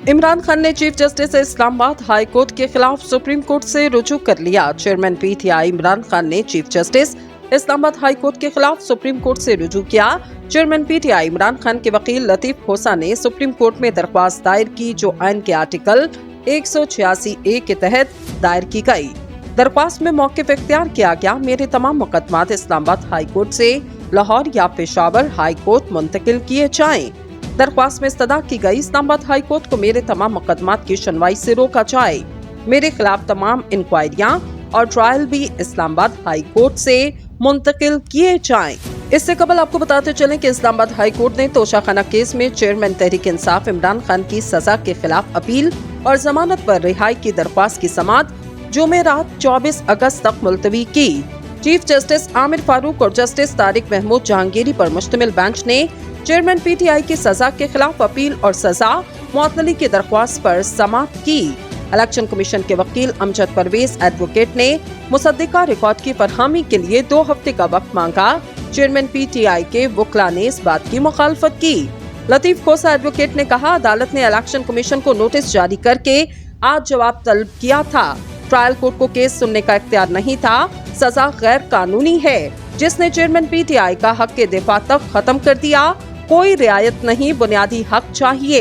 इमरान खान ने chief justice Islamabad high court के खिलाफ सुप्रीम कोर्ट से रुजू कर लिया। चेयरमैन पीटीआई इमरान खान ने chief justice Islamabad high court के खिलाफ सुप्रीम कोर्ट से रुजू किया। चेयरमैन पीटीआई इमरान खान के वकील लतीफ खोसा ने सुप्रीम कोर्ट में दरख्वास्त दायर की, जो आइन के आर्टिकल 186A के तहत दायर की गई। दरख्वास्त में मौक़िफ़ इख्तियार किया गया, मेरे तमाम मुकदमात इस्लामाबाद हाई कोर्ट से लाहौर या पेशावर हाई कोर्ट मुंतकिल किए जाएं। दरख्वास्त में इस्तदा की गई, इस्लामाबाद हाई कोर्ट को मेरे तमाम मुकदमात की सुनवाई से रोका जाए। मेरे खिलाफ तमाम इंक्वायरियां और ट्रायल भी इस्लामाबाद हाई कोर्ट से मुंतकिल किए जाएं। इससे कबल आपको बताते चलें कि इस्लामाबाद हाई कोर्ट ने तोशाखाना केस में चेयरमैन तहरीक इंसाफ इमरान खान की सजा के खिलाफ अपील और जमानत पर रिहाई की दरख्वास्त की समाअत जुमेरात 24 अगस्त तक मुलतवी की। चीफ जस्टिस आमिर फारूक और जस्टिस तारिक महमूद जहांगीरी पर मुश्तमिल बेंच ने चेयरमैन पीटीआई की सजा के खिलाफ अपील और सजा मुअत्तली की दरख्वास्त पर समाअत की। इलेक्शन कमीशन के वकील अमजद परवेज एडवोकेट ने मुसद्दिका रिकॉर्ड की फरहमी के लिए 2 हफ्ते का वक्त मांगा। चेयरमैन पीटीआई के वकला ने इस बात की मुखालफत की। लतीफ खोसा एडवोकेट ने कहा, अदालत ने इलेक्शन कमीशन को नोटिस जारी करके आज जवाब तलब किया था। ट्रायल कोर्ट को केस सुनने का इख्तियार नहीं था। सजा गैर कानूनी है, जिसने चेयरमैन पीटीआई का हक के दिफा तक खत्म कर दिया। कोई रियायत नहीं, बुनियादी हक चाहिए।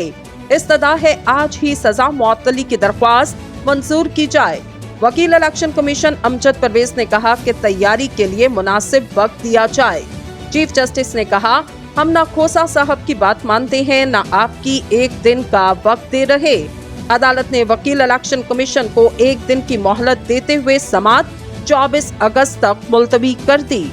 इस्तदा है आज ही सजा मुअत्तली की दरख्वास्त मंजूर की जाए। वकील इलेक्शन कमीशन अमजद परवेज ने कहा कि तैयारी के लिए मुनासिब वक्त दिया जाए। चीफ जस्टिस ने कहा, हम ना खोसा साहब की बात मानते हैं, ना आपकी एक दिन का वक्त दे रहे। अदालत ने वकील इलेक्शन कमीशन को 1 दिन की मोहलत देते हुए समाअत 24 अगस्त तक मुलतवी कर दी।